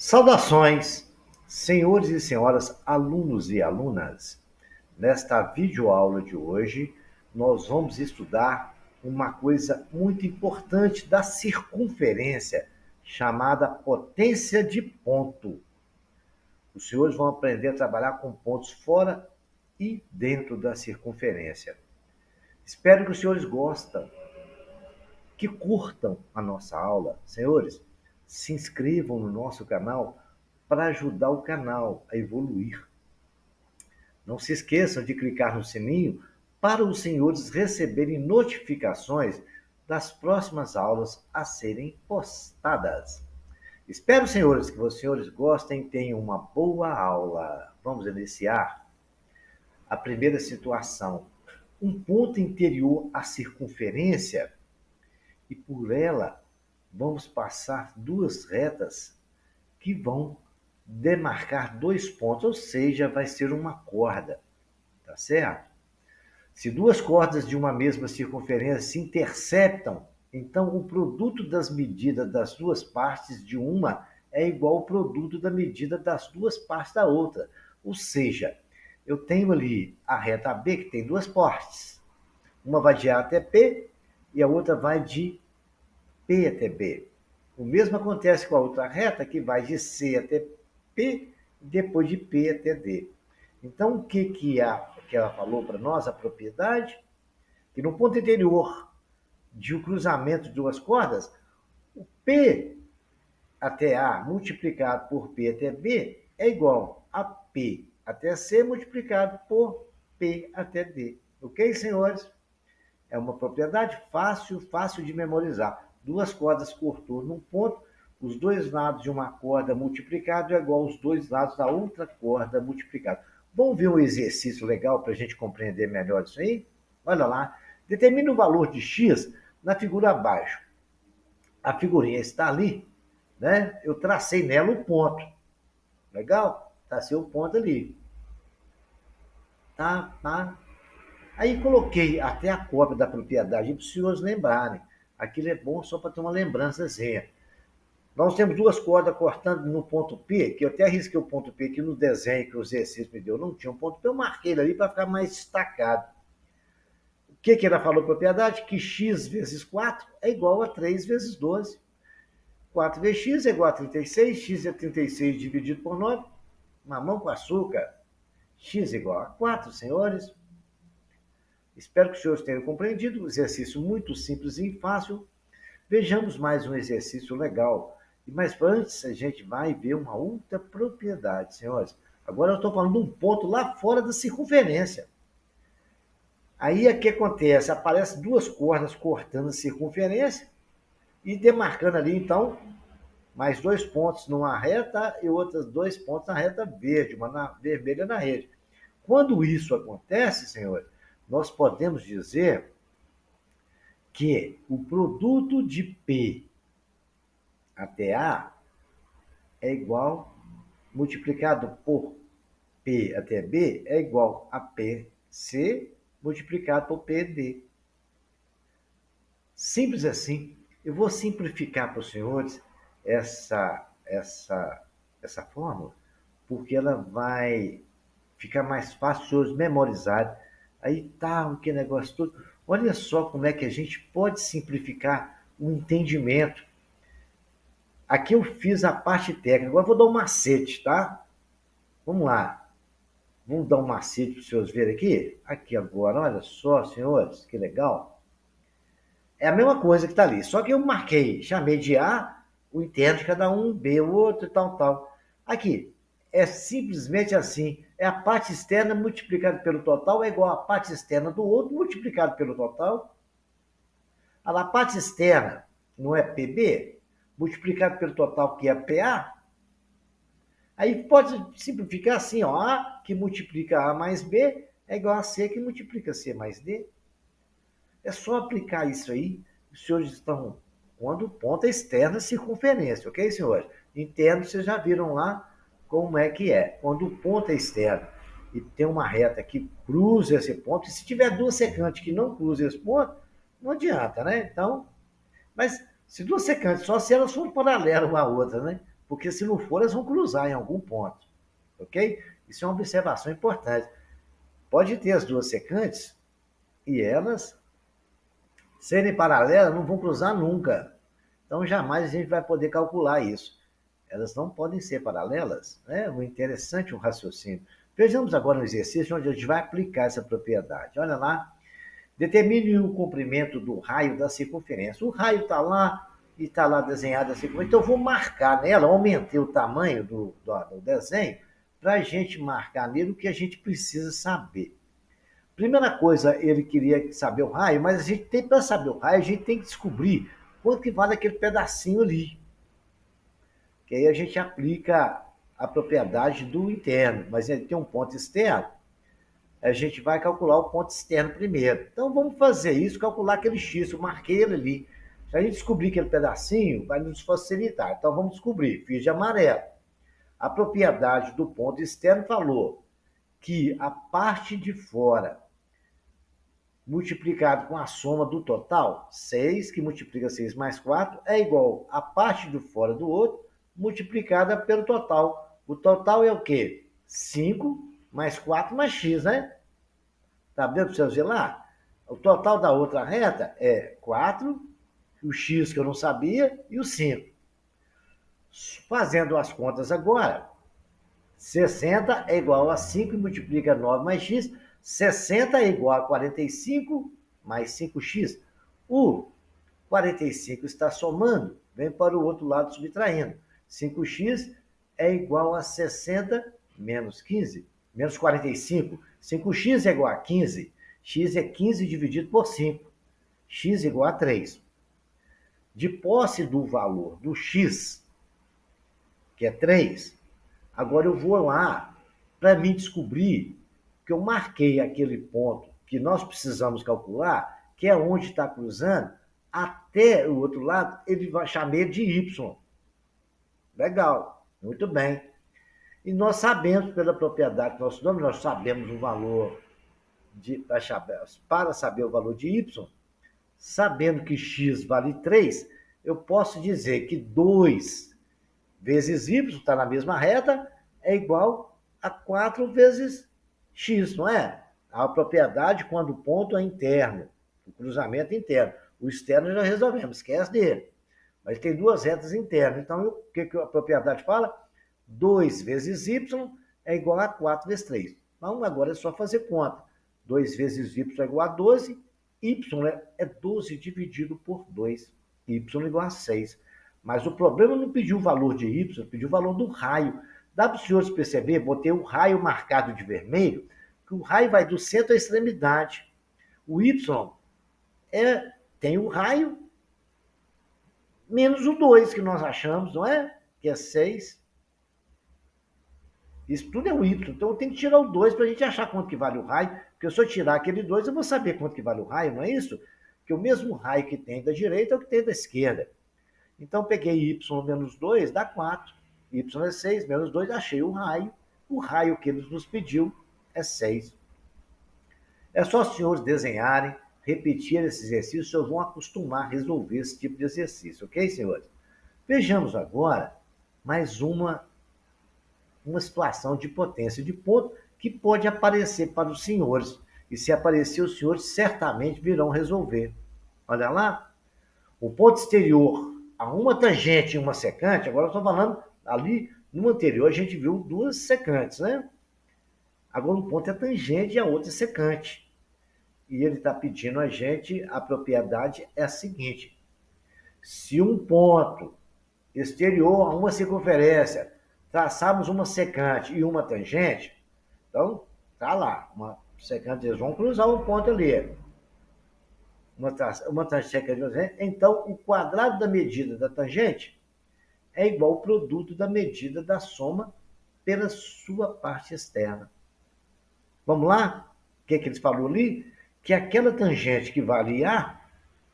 Saudações, senhores e senhoras, alunos e alunas. Nesta videoaula de hoje, nós vamos estudar uma coisa muito importante da circunferência, chamada potência de ponto. Os senhores vão aprender a trabalhar com pontos fora e dentro da circunferência. Espero que os senhores gostem, que curtam a nossa aula. Senhores, se inscrevam no nosso canal para ajudar o canal a evoluir. Não se esqueçam de clicar no sininho para os senhores receberem notificações das próximas aulas a serem postadas. Espero, senhores, que os senhores gostem e tenham uma boa aula. Vamos iniciar a primeira situação. Um ponto interior à circunferência e por ela vamos passar duas retas que vão demarcar dois pontos, ou seja, vai ser uma corda, tá certo? Se duas cordas de uma mesma circunferência se interceptam, então o produto das medidas das duas partes de uma é igual ao produto da medida das duas partes da outra. Ou seja, eu tenho ali a reta AB que tem duas partes. Uma vai de A até P e a outra vai de P até B. O mesmo acontece com a outra reta, que vai de C até P, e depois de P até D. Então, o que ela falou para nós, a propriedade? Que no ponto interior de um cruzamento de duas cordas, o P até A multiplicado por P até B é igual a P até C multiplicado por P até D. Ok, senhores? É uma propriedade fácil de memorizar. Duas cordas cortou num ponto, os dois lados de uma corda multiplicado é igual aos dois lados da outra corda multiplicado. Vamos ver um exercício legal para a gente compreender melhor isso aí? Olha lá. Determine o valor de x na figura abaixo. A figurinha está ali, né? Eu tracei nela o ponto. Legal? Tracei o ponto ali. Tá. Aí coloquei até a cópia da propriedade para os senhores lembrarem. Aquilo é bom só para ter uma lembrançazinha. Nós temos duas cordas cortando no ponto P, que eu até risquei o ponto P aqui no desenho que o exercício me deu. Não tinha um ponto P, eu marquei ele ali para ficar mais destacado. O que ela falou propriedade? Que x vezes 4 é igual a 3 vezes 12. 4 vezes x é igual a 36, x é 36 dividido por 9, mamão com açúcar. X é igual a 4, senhores. Espero que os senhores tenham compreendido. Um exercício muito simples e fácil. Vejamos mais um exercício legal. Mas antes, a gente vai ver uma outra propriedade, senhores. Agora eu estou falando de um ponto lá fora da circunferência. Aí o que acontece? Aparecem duas cordas cortando a circunferência e demarcando ali, então, mais dois pontos numa reta e outros dois pontos na reta verde, uma na vermelha na rede. Quando isso acontece, senhores, nós podemos dizer que o produto de P até A é igual, multiplicado por P até B, é igual a PC multiplicado por PD. Simples assim. Eu vou simplificar para os senhores essa fórmula, porque ela vai ficar mais fácil os senhores memorizarem. Aí tá, o que negócio todo. Olha só como é que a gente pode simplificar o entendimento. Aqui eu fiz a parte técnica, agora eu vou dar um macete, tá? Vamos lá. Vamos dar um macete para os senhores verem aqui? Aqui agora, olha só, senhores, que legal. É a mesma coisa que está ali, só que eu marquei, chamei de A, o interno de cada um, B, o outro, tal. Aqui, é simplesmente assim, é a parte externa multiplicada pelo total é igual a parte externa do outro multiplicado pelo total. A parte externa não é PB, multiplicado pelo total que é PA. Aí pode simplificar assim, ó, A que multiplica A mais B é igual a C que multiplica C mais D. É só aplicar isso aí. Os senhores estão quando o ponto é externo, circunferência, ok, senhores? Interno, vocês já viram lá como é que é. Quando o ponto é externo e tem uma reta que cruza esse ponto, e se tiver duas secantes que não cruzam esse ponto, não adianta, né? Então, mas se duas secantes, só se elas forem paralelas uma à outra, né? porque se não for, elas vão cruzar em algum ponto, ok? Isso é uma observação importante. Pode ter as duas secantes e elas serem paralelas, não vão cruzar nunca. Então, jamais a gente vai poder calcular isso. Elas não podem ser paralelas. Né? O interessante é o raciocínio. Vejamos agora um exercício onde a gente vai aplicar essa propriedade. Olha lá. Determine o comprimento do raio da circunferência. O raio está lá e está lá desenhado a circunferência. Então, eu vou marcar nela, aumentei o tamanho do desenho para a gente marcar nele o que a gente precisa saber. Primeira coisa, ele queria saber o raio, mas a gente tem, para saber o raio, a gente tem que descobrir quanto que vale aquele pedacinho ali. Que aí a gente aplica a propriedade do interno, mas ele tem um ponto externo, a gente vai calcular o ponto externo primeiro. Então vamos fazer isso, calcular aquele X, eu marquei ele ali. Se a gente descobrir aquele pedacinho, vai nos facilitar. Então vamos descobrir, fiz de amarelo. A propriedade do ponto externo falou que a parte de fora multiplicado com a soma do total, 6, que multiplica 6 mais 4, é igual a parte de fora do outro, multiplicada pelo total. O total é o quê? 5 mais 4 mais x, né? Tá vendo para você ver lá? O total da outra reta é 4, o x que eu não sabia, e o 5. Fazendo as contas agora, 60 é igual a 5 e multiplica 9 mais x, 60 é igual a 45 mais 5x. O 45 está somando, vem para o outro lado subtraindo. 5x é igual a 60 menos 15, menos 45. 5x é igual a 15. X é 15 dividido por 5. X é igual a 3. De posse do valor do x, que é 3, agora eu vou lá para me descobrir que eu marquei aquele ponto que nós precisamos calcular, que é onde está cruzando, até o outro lado, ele vai chamar de y. Legal, muito bem. E nós sabemos, pela propriedade do nosso nome, nós sabemos o valor para saber o valor de y, sabendo que x vale 3, eu posso dizer que 2 vezes y, está na mesma reta, é igual a 4 vezes x, não é? A propriedade quando o ponto é interno, o cruzamento interno. O externo já resolvemos, esquece dele. Mas tem duas retas internas. Então, o que a propriedade fala? 2 vezes y é igual a 4 vezes 3. Então, agora é só fazer conta. 2 vezes y é igual a 12, y é 12 dividido por 2. Y é igual a 6. Mas o problema não pediu o valor de y, pediu o valor do raio. Dá para os senhores perceber, botei o raio marcado de vermelho, que o raio vai do centro à extremidade. O y tem o raio menos o 2 que nós achamos, não é? Que é 6. Isso tudo é o y. Então eu tenho que tirar o 2 para a gente achar quanto que vale o raio, porque se eu tirar aquele 2, eu vou saber quanto que vale o raio, não é isso? Porque o mesmo raio que tem da direita é o que tem da esquerda. Então peguei y menos 2, dá 4. Y é 6, menos 2, achei o raio. O raio que ele nos pediu é 6. É só os senhores desenharem, repetir esse exercício, os senhores vão acostumar a resolver esse tipo de exercício, ok, senhores? Vejamos agora mais uma situação de potência de ponto que pode aparecer para os senhores. E se aparecer, os senhores certamente virão resolver. Olha lá, o ponto exterior a uma tangente e uma secante, agora eu estou falando ali, no anterior a gente viu duas secantes, né? Agora um ponto é tangente e a outra é secante. E ele está pedindo a gente, a propriedade é a seguinte: se um ponto exterior a uma circunferência traçarmos uma secante e uma tangente, então tá lá, uma secante, eles vão cruzar um ponto ali. Uma tangente, então o quadrado da medida da tangente é igual ao produto da medida da soma pela sua parte externa. Vamos lá? O que eles falaram ali? Que aquela tangente que vale A,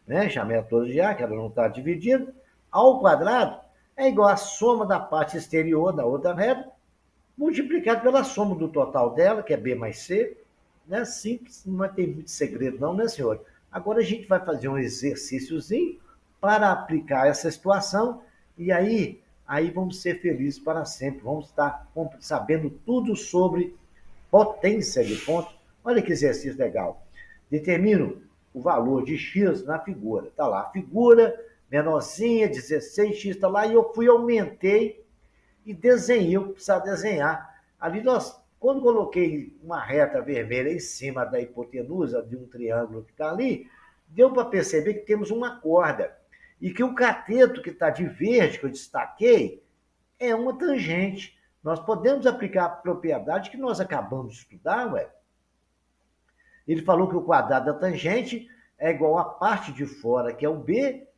né, chamei a toda de A, que ela não está dividida, ao quadrado é igual à soma da parte exterior da outra reta, multiplicado pela soma do total dela, que é B mais C. Né? Simples, não tem muito segredo não, né, senhor? Agora a gente vai fazer um exercíciozinho para aplicar essa situação, e aí aí vamos ser felizes para sempre. Vamos estar sabendo tudo sobre potência de pontos. Olha que exercício legal. Determino o valor de x na figura. Está lá, a figura menorzinha, 16x está lá, e eu aumentei e desenhei, eu precisava desenhar. Ali quando coloquei uma reta vermelha em cima da hipotenusa de um triângulo que está ali, deu para perceber que temos uma corda. E que o cateto que está de verde, que eu destaquei, é uma tangente. Nós podemos aplicar a propriedade que nós acabamos de estudar, ué. Ele falou que o quadrado da tangente é igual à parte de fora, que é o B,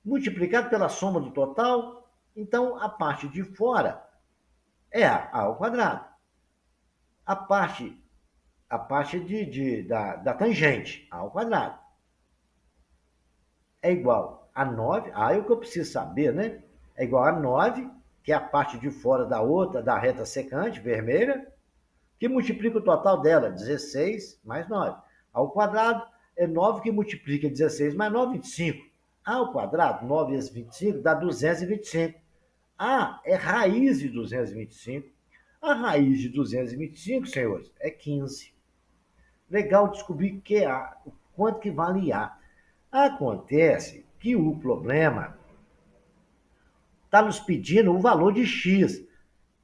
multiplicado pela soma do total. Então, a parte de fora é A ao quadrado. A parte da tangente, A ao quadrado, é igual a 9. É o que eu preciso saber, né? É igual a 9, que é a parte de fora da outra, da reta secante, vermelha, que multiplica o total dela, 16 mais 9. Ao quadrado é 9 que multiplica 16 mais 9, 25. A ao quadrado, 9 vezes 25, dá 225. A é raiz de 225. A raiz de 225, senhores, é 15. Legal descobrir que é A, o quanto que vale A. Acontece que o problema está nos pedindo o valor de X.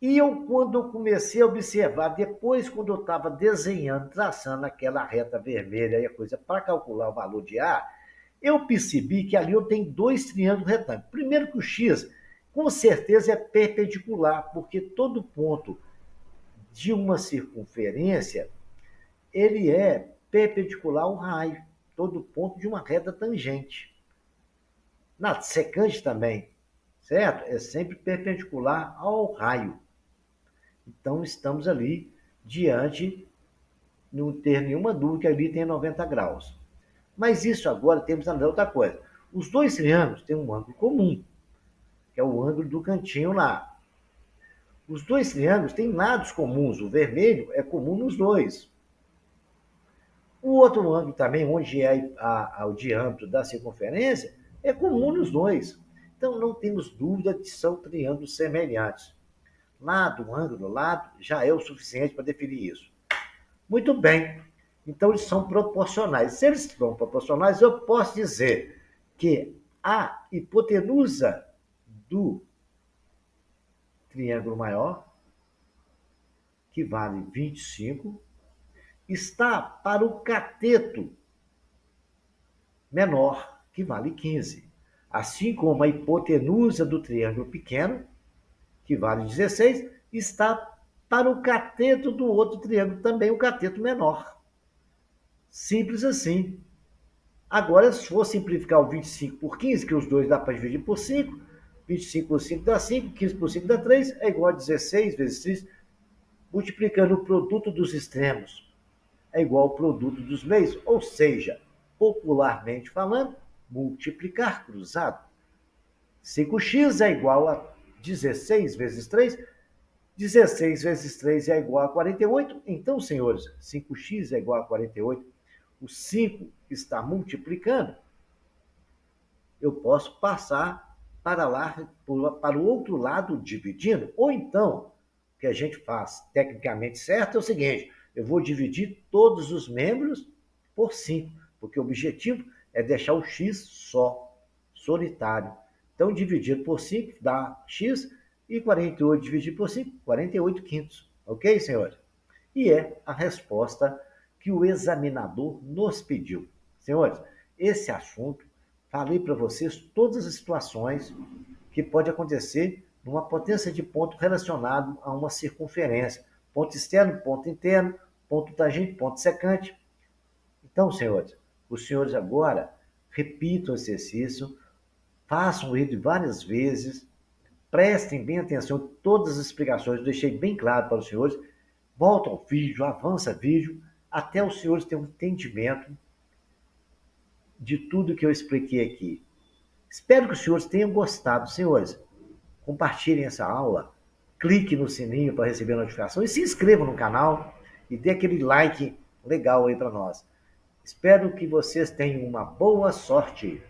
E quando eu comecei a observar, depois, quando eu estava desenhando, traçando aquela reta vermelha e a coisa para calcular o valor de A, eu percebi que ali eu tenho dois triângulos retângulos. Primeiro que o X, com certeza, é perpendicular, porque todo ponto de uma circunferência, ele é perpendicular ao raio, todo ponto de uma reta tangente. Na secante também, certo? É sempre perpendicular ao raio. Então, estamos ali diante, não ter nenhuma dúvida que ali tem 90 graus. Mas isso agora temos que analisar outra coisa. Os dois triângulos têm um ângulo comum, que é o ângulo do cantinho lá. Os dois triângulos têm lados comuns, o vermelho é comum nos dois. O outro ângulo também, onde é o diâmetro da circunferência, é comum nos dois. Então, não temos dúvida de que são triângulos semelhantes. Lado, ângulo, lado, já é o suficiente para definir isso. Muito bem. Então, eles são proporcionais. Se eles são proporcionais, eu posso dizer que a hipotenusa do triângulo maior, que vale 25, está para o cateto menor, que vale 15. Assim como a hipotenusa do triângulo pequeno, que vale 16, está para o cateto do outro triângulo, também o cateto menor. Simples assim. Agora, se for simplificar o 25 por 15, que os dois dá para dividir por 5, 25 por 5 dá 5, 15 por 5 dá 3, é igual a 16 vezes 3, multiplicando o produto dos extremos, é igual ao produto dos meios, ou seja, popularmente falando, multiplicar cruzado. 5x é igual a 16 vezes 3, 16 vezes 3 é igual a 48. Então, senhores, 5x é igual a 48. O 5 está multiplicando. Eu posso passar para lá, para o outro lado, dividindo. Ou então, o que a gente faz tecnicamente certo é o seguinte: eu vou dividir todos os membros por 5, porque o objetivo é deixar o x só, solitário. Então, dividido por 5 dá x, e 48 dividido por 5, 48 quintos. Ok, senhores? E é a resposta que o examinador nos pediu. Senhores, esse assunto, falei para vocês todas as situações que pode acontecer numa potência de ponto relacionado a uma circunferência. Ponto externo, ponto interno, ponto tangente, ponto secante. Então, senhores, os senhores agora repitam o exercício, façam ele várias vezes, prestem bem atenção em todas as explicações, eu deixei bem claro para os senhores, volta ao vídeo, avança vídeo, até os senhores terem um entendimento de tudo que eu expliquei aqui. Espero que os senhores tenham gostado. Senhores, compartilhem essa aula, clique no sininho para receber a notificação e se inscrevam no canal e dê aquele like legal aí para nós. Espero que vocês tenham uma boa sorte.